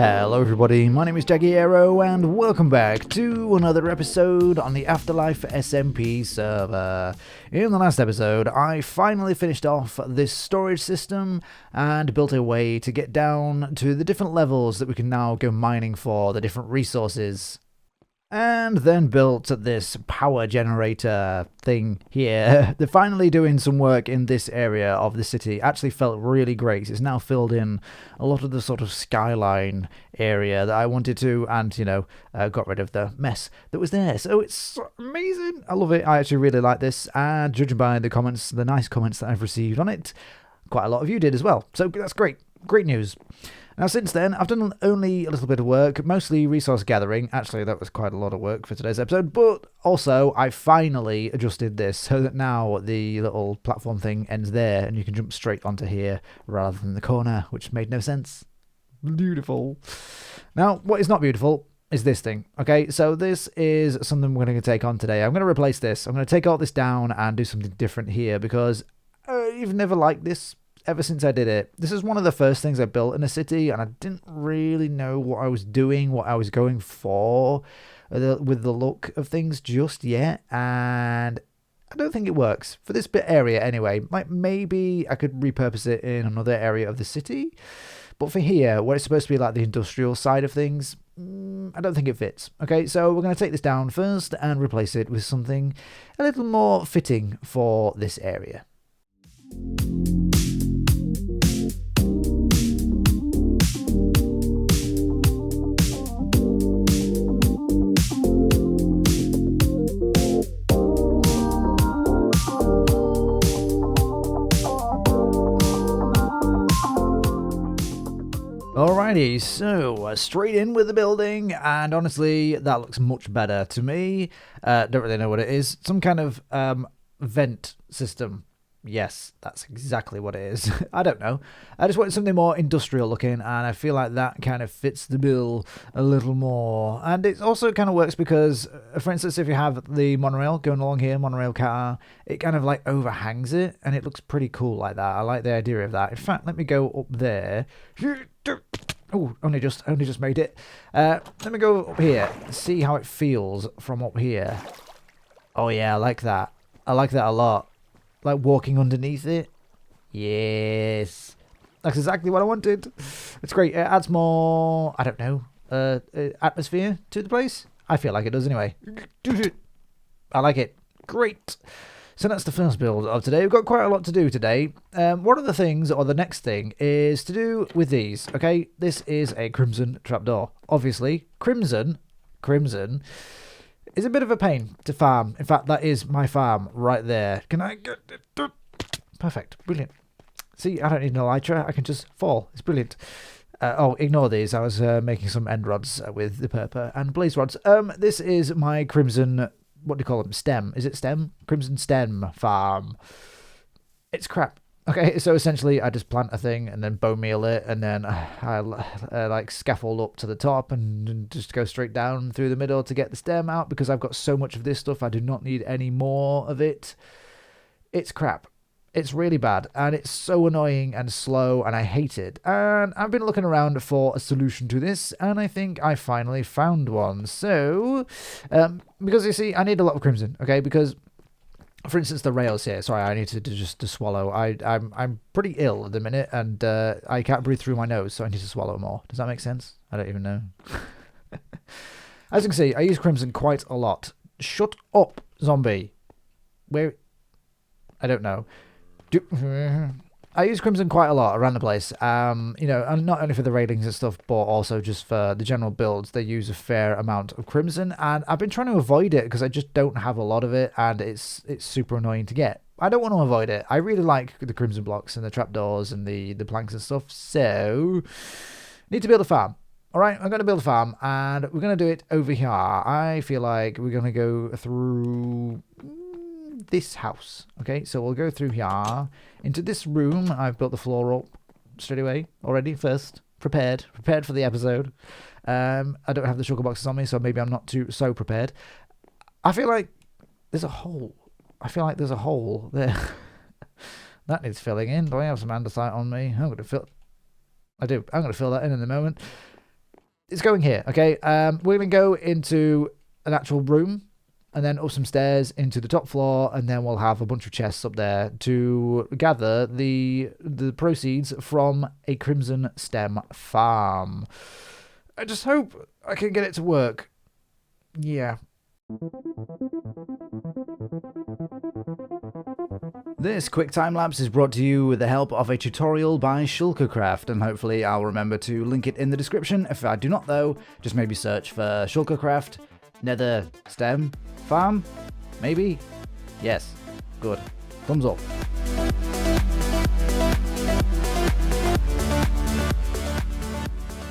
Hello everybody, my name is Jagiero and welcome back to another episode on the AfterLife SMP server. In the last episode, I finally finished off this storage system and built a way to get down to the different levels that we can now go mining for, the different resources. And then built this power generator thing here. They're finally doing some work in this area of the city. Actually felt really great. It's now filled in a lot of the sort of skyline area that I wanted to, and, got rid of the mess that was there. So it's amazing. I love it. I actually really like this. And judging by the comments, the nice comments that I've received on it, quite a lot of you did as well. So that's great. Great news. Now, since then, I've done only a little bit of work, mostly resource gathering. Actually, that was quite a lot of work for today's episode, but also I finally adjusted this so that now the little platform thing ends there and you can jump straight onto here rather than the corner, which made no sense. Beautiful. Now, what is not beautiful is this thing. Okay, so this is something we're going to take on today. I'm going to replace this. I'm going to take all this down and do something different here because you've never liked this. Ever since I did it. This is one of the first things I built in a city, and I didn't really know what I was doing, what I was going for with the look of things just yet, and I don't think it works for this bit area anyway. Like, maybe I could repurpose it in another area of the city, but for here, where it's supposed to be like the industrial side of things, I don't think it fits. Okay, so we're going to take this down first and replace it with something a little more fitting for this area. Alrighty, so straight in with the building, and honestly, that looks much better to me. Don't really know what it is. Some kind of vent system. Yes, that's exactly what it is. I don't know. I just wanted something more industrial looking, and I feel like that kind of fits the bill a little more. And it also kind of works because, for instance, if you have the monorail going along here, monorail car, it kind of like overhangs it, and it looks pretty cool like that. I like the idea of that. In fact, let me go up there. Oh, only just made it. Let me go up here, see how it feels from up here. Oh yeah, I like that. I like that a lot. Like walking underneath it. Yes. That's exactly what I wanted. It's great. It adds more, I don't know, atmosphere to the place. I feel like it does anyway. I like it. Great. So that's the first build of today. We've got quite a lot to do today. One of the things, or the next thing, is to do with these. Okay, this is a crimson trapdoor. Obviously, crimson is a bit of a pain to farm. In fact, that is my farm right there. Can I get it? Perfect. Brilliant. See, I don't need an elytra. I can just fall. It's brilliant. Ignore these. I was making some end rods with the purple and blaze rods. This is my crimson, what do you call them? Stem. Is it stem? Crimson stem farm. It's crap. Okay, so essentially I just plant a thing and then bone meal it, and then I like scaffold up to the top and just go straight down through the middle to get the stem out because I've got so much of this stuff. I do not need any more of it. It's crap. It's really bad, and it's so annoying and slow, and I hate it. And I've been looking around for a solution to this, and I think I finally found one. So, because you see, I need a lot of crimson, okay? Because, for instance, the rails here. Sorry, I need to swallow. I'm pretty ill at the minute, and I can't breathe through my nose, so I need to swallow more. Does that make sense? I don't even know. As you can see, I use crimson quite a lot. Shut up, zombie. Where? I don't know. I use crimson quite a lot around the place, and not only for the railings and stuff, but also just for the general builds. They use a fair amount of crimson, and I've been trying to avoid it because I just don't have a lot of it, and it's super annoying to get. I don't want to avoid it. I really like the crimson blocks and the trapdoors and the planks and stuff, so need to build a farm. All right, I'm going to build a farm, and we're going to do it over here. I feel like we're going to go through this house. Okay, so we'll go through here into this room. I've built the floor up straight away already. First, prepared for the episode. I don't have the sugar boxes on me, so maybe I'm not so prepared. I feel like there's a hole. There. That needs filling in. Do I have some andesite on me? I do. I'm going to fill that in a moment. it's going here, okay? We're going to go into an actual room and then up some stairs into the top floor, and then we'll have a bunch of chests up there to gather the proceeds from a Crimson Stem farm. I just hope I can get it to work. Yeah. This quick time lapse is brought to you with the help of a tutorial by Shulkercraft, and hopefully I'll remember to link it in the description. If I do not though, just maybe search for Shulkercraft, Nether Stem Farm, maybe? Yes. Good. Thumbs up.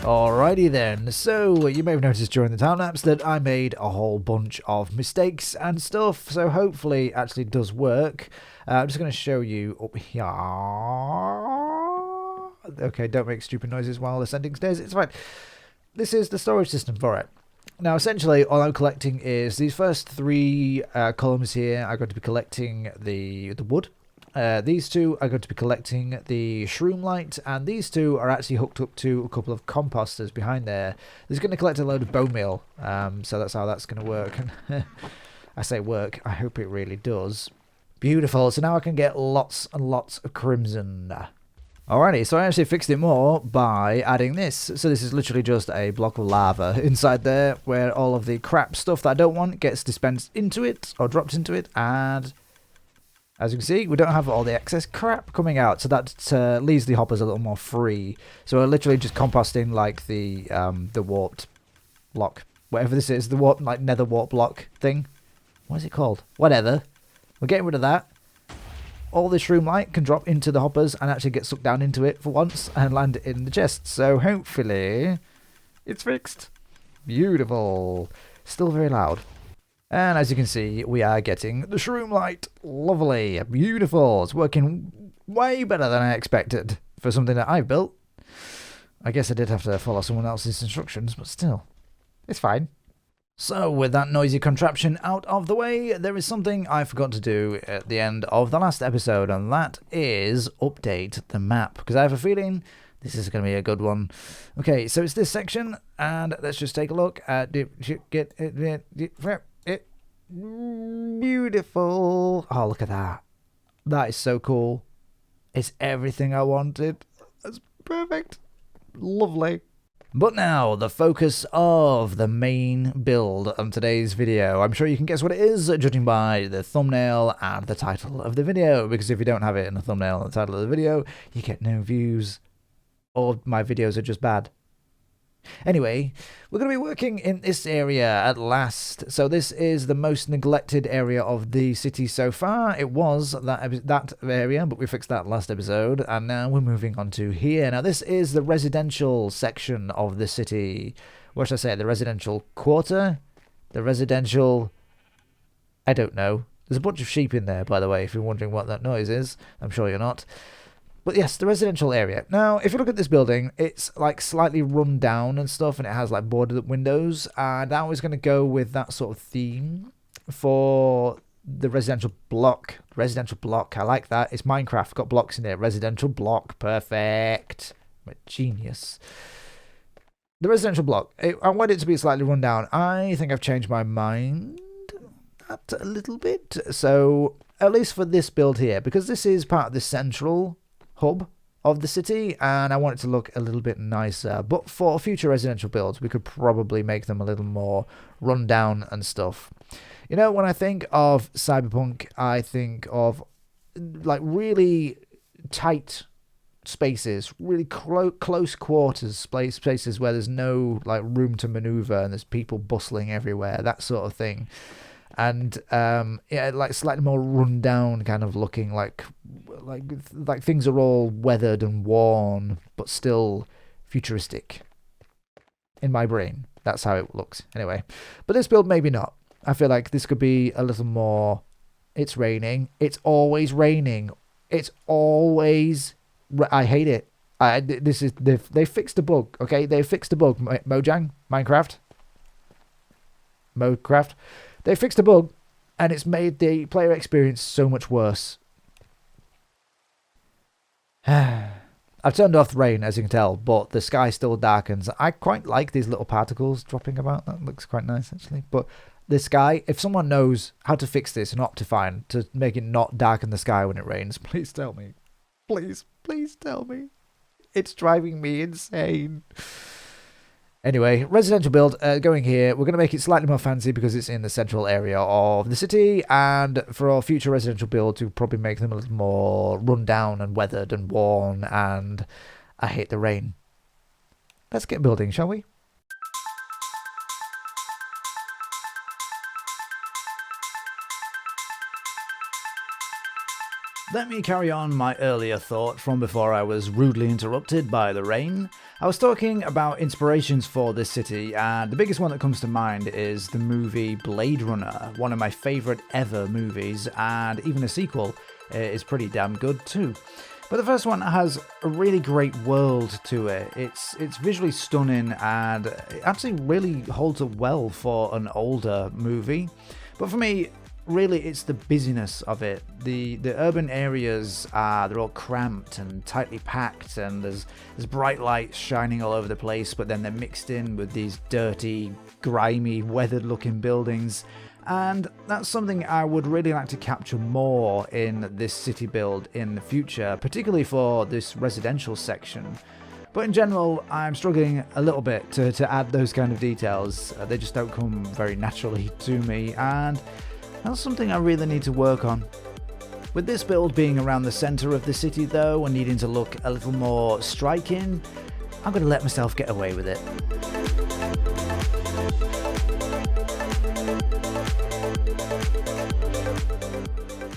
Alrighty then, so you may have noticed during the time lapse that I made a whole bunch of mistakes and stuff, so hopefully it actually does work. I'm just going to show you up here. Okay, don't make stupid noises while ascending stairs, it's fine. This is the storage system for it. Now essentially all I'm collecting is these first three columns here. I'm going to be collecting the wood. These two are going to be collecting the shroom light, and these two are actually hooked up to a couple of composters behind there. This is going to collect a load of bone meal, so that's how that's going to work. I say work, I hope it really does. Beautiful, so now I can get lots and lots of crimson. Alrighty, so I actually fixed it more by adding this. So this is literally just a block of lava inside there, where all of the crap stuff that I don't want gets dispensed into it, or dropped into it, and as you can see, we don't have all the excess crap coming out, so that leaves the hoppers a little more free. So we're literally just composting like the warped block, whatever this is, the warp, like nether warp block thing. What is it called? Whatever. We're getting rid of that. All the shroom light can drop into the hoppers and actually get sucked down into it for once and land in the chest. So hopefully it's fixed. Beautiful. Still very loud. And as you can see, we are getting the shroom light. Lovely. Beautiful. It's working way better than I expected for something that I've built. I guess I did have to follow someone else's instructions, but still, it's fine. So with that noisy contraption out of the way, there is something I forgot to do at the end of the last episode, and that is update the map, because I have a feeling this is going to be a good one. Okay, so it's this section, and let's just take a look at it. Beautiful. Oh, look at that. That is so cool. It's everything I wanted. That's perfect. Lovely. But now, the focus of the main build on today's video. I'm sure you can guess what it is, judging by the thumbnail and the title of the video, because if you don't have it in the thumbnail and the title of the video, you get no views. All my videos are just bad. Anyway, we're going to be working in this area at last. So this is the most neglected area of the city so far. It was that area, but we fixed that last episode, and now we're moving on to here. Now this is the residential section of the city. What should I say? The residential quarter? The residential... I don't know. There's a bunch of sheep in there, by the way, if you're wondering what that noise is. I'm sure you're not. But yes, the residential area. Now, if you look at this building, it's like slightly run down and stuff, and it has like boarded up windows. And I was going to go with that sort of theme for the residential block. Residential block, I like that. It's Minecraft, got blocks in it. Residential block, perfect. I'm a genius. The residential block, I want it to be slightly run down. I think I've changed my mind a little bit. So, at least for this build here, because this is part of the central hub of the city, and I want it to look a little bit nicer. But for future residential builds, we could probably make them a little more run down and stuff. You know, when I think of Cyberpunk, I think of like really tight spaces, really close quarters, spaces where there's no like room to maneuver and there's people bustling everywhere, that sort of thing. And yeah, like slightly more run down kind of looking, like things are all weathered and worn, but still futuristic. In my brain, that's how it looks. Anyway, but this build maybe not. I feel like this could be a little more. It's raining. It's always raining. It's always. I hate it. They fixed a bug. Okay, they fixed a bug. Mojang, Minecraft. They fixed a bug, and it's made the player experience so much worse. I've turned off the rain, as you can tell, but the sky still darkens. I quite like these little particles dropping about. That looks quite nice, actually. But the sky, if someone knows how to fix this in Optifine to make it not darken the sky when it rains, please tell me. Please, please tell me. It's driving me insane. Anyway, residential build going here. We're going to make it slightly more fancy because it's in the central area of the city. And for our future residential builds, we'll probably make them a little more run down and weathered and worn. And I hate the rain. Let's get building, shall we? Let me carry on my earlier thought from before I was rudely interrupted by the rain. I was talking about inspirations for this city, and the biggest one that comes to mind is the movie Blade Runner, one of my favourite ever movies, and even a sequel is pretty damn good too. But the first one has a really great world to it. It's visually stunning, and it actually really holds up well for an older movie. But for me, really, it's the busyness of it. The urban areas they're all cramped and tightly packed, and there's bright lights shining all over the place, but then they're mixed in with these dirty, grimy, weathered-looking buildings. And that's something I would really like to capture more in this city build in the future, particularly for this residential section. But in general, I'm struggling a little bit to add those kind of details. They just don't come very naturally to me, and that's something I really need to work on. With this build being around the centre of the city though, and needing to look a little more striking, I'm going to let myself get away with it.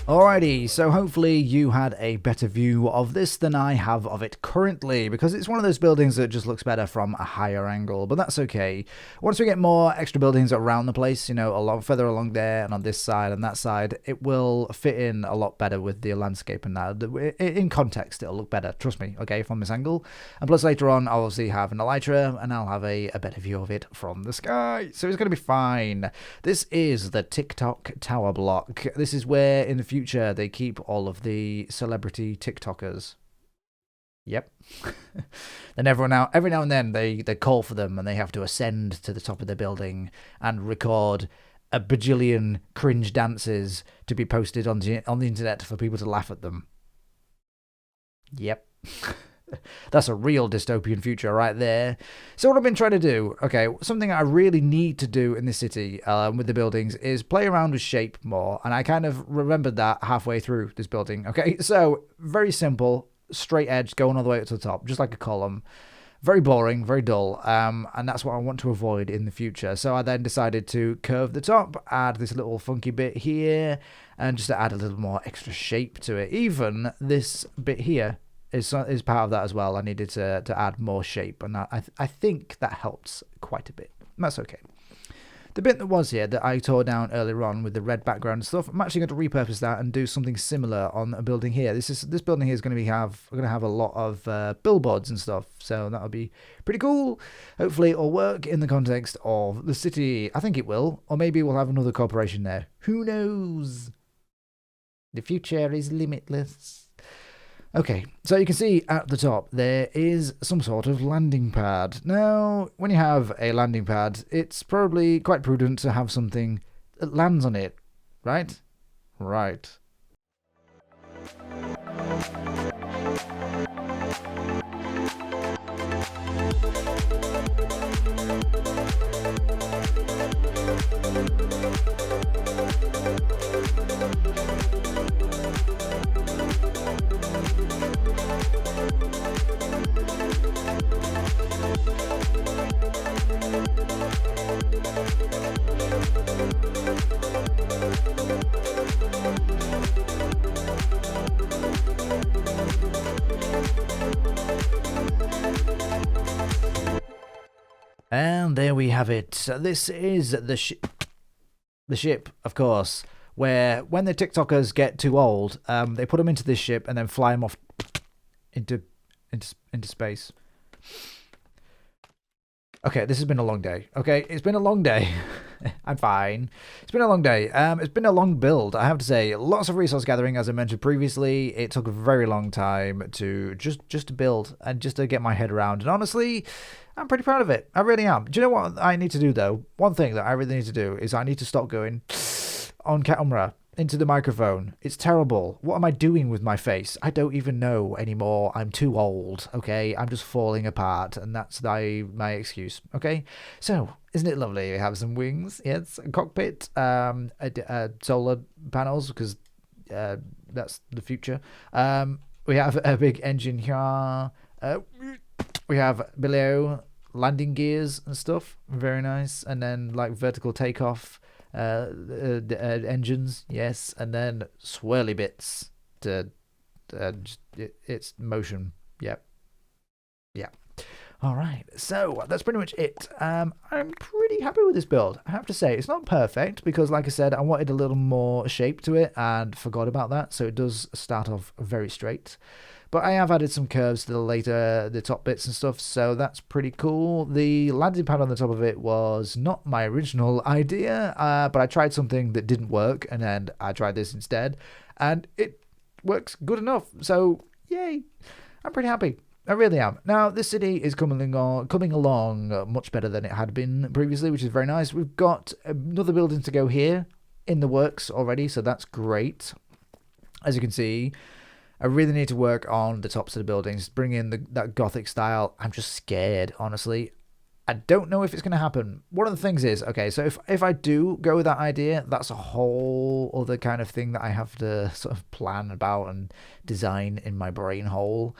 Alrighty, so hopefully you had a better view of this than I have of it currently, because it's one of those buildings that just looks better from a higher angle, but that's okay. Once we get more extra buildings around the place, you know, further along there and on this side and that side, it will fit in a lot better with the landscape and that. In context, it'll look better, trust me, okay, from this angle. And plus later on, I'll obviously have an elytra, and I'll have a better view of it from the sky, so it's going to be fine. This is the TikTok tower block. This is where, in the future, they keep all of the celebrity TikTokers. Yep. Then every now and then they call for them, and they have to ascend to the top of the building and record a bajillion cringe dances to be posted on the internet for people to laugh at them. Yep. That's a real dystopian future right there. So what I've been trying to do, okay, something I really need to do in this city with the buildings is play around with shape more, and I kind of remembered that halfway through this building. Okay, so very simple, straight edge going all the way up to the top, just like a column. Very boring, very dull, and that's what I want to avoid in the future. So I then decided to curve the top, add this little funky bit here, and just to add a little more extra shape to it. Even this bit here is part of that as well. I needed to add more shape, and I think that helps quite a bit. That's okay. The bit that was here that I tore down earlier on with the red background and stuff, I'm actually going to repurpose that and do something similar on a building here. This building here is going to have a lot of billboards and stuff, so that'll be pretty cool. Hopefully it'll work in the context of the city. I think it will, or maybe we'll have another corporation there. Who knows? The future is limitless. Okay, so you can see at the top there is some sort of landing pad. Now, when you have a landing pad, it's probably quite prudent to have something that lands on it, right? Right. And there we have it. This is the ship, of course, where when the TikTokers get too old, they put them into this ship and then fly them off into space. Okay, this has been a long day. Okay, it's been a long day. I'm fine. It's been a long day. It's been a long build, I have to say. Lots of resource gathering, as I mentioned previously. It took a very long time to just to build and just to get my head around. And honestly, I'm pretty proud of it. I really am. Do you know what I need to do though? One thing that I really need to do is I need to stop going on camera into the microphone. It's terrible. What am I doing with my face? I don't even know anymore. I'm too old, okay? I'm just falling apart, and that's my excuse, okay? So, isn't it lovely? We have some wings, yes, a cockpit, solar panels, because that's the future. We have a big engine here. We have below landing gears and stuff. Very nice. And then, like, vertical takeoff engines, yes, and then swirly bits to it's motion. Yep. Yeah. All right, so that's pretty much it. I'm pretty happy with this build. I have to say, it's not perfect because, like I said, I wanted a little more shape to it and forgot about that. So it does start off very straight. But I have added some curves to the top bits and stuff, so that's pretty cool. The landing pad on the top of it was not my original idea, but I tried something that didn't work, and then I tried this instead, and it works good enough. So, yay! I'm pretty happy. I really am. Now, this city is coming along much better than it had been previously, which is very nice. We've got another building to go here in the works already, so that's great. As you can see, I really need to work on the tops of the buildings, bring in that gothic style. I'm just scared, honestly. I don't know if it's going to happen. One of the things is, okay, so if I do go with that idea, that's a whole other kind of thing that I have to sort of plan about and design in my brain hole.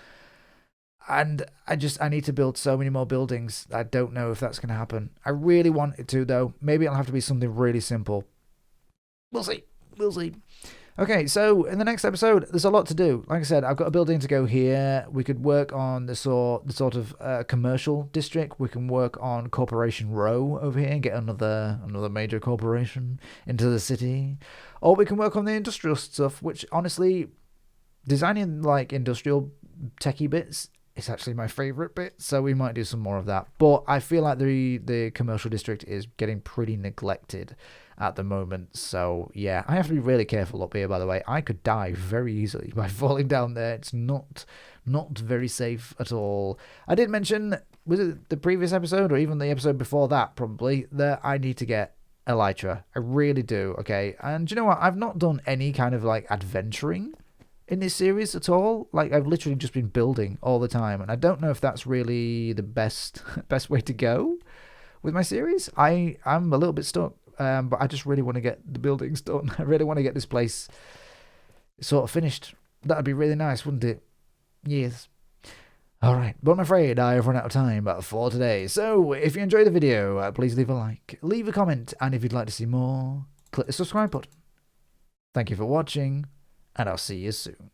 And I need to build so many more buildings. I don't know if that's going to happen. I really want it to, though. Maybe it'll have to be something really simple. We'll see. We'll see. Okay, so in the next episode, there's a lot to do. Like I said, I've got a building to go here. We could work on the sort of commercial district. We can work on Corporation Row over here and get another major corporation into the city. Or we can work on the industrial stuff, which honestly, designing like industrial techie bits is actually my favorite bit. So we might do some more of that. But I feel like the commercial district is getting pretty neglected at the moment. So yeah, I have to be really careful up here, by the way. I could die very easily by falling down there. It's not very safe at all. I did mention, was it the previous episode or even the episode before that probably, that I need to get elytra. I really do, okay? And you know what? I've not done any kind of like adventuring in this series at all. Like, I've literally just been building all the time, and I don't know if that's really the best way to go with my series. I'm a little bit stuck. But I just really want to get the buildings done. I really want to get this place sort of finished. That'd be really nice, wouldn't it? Yes. Alright, but I'm afraid I've run out of time for today. So, if you enjoyed the video, please leave a like, leave a comment, and if you'd like to see more, click the subscribe button. Thank you for watching, and I'll see you soon.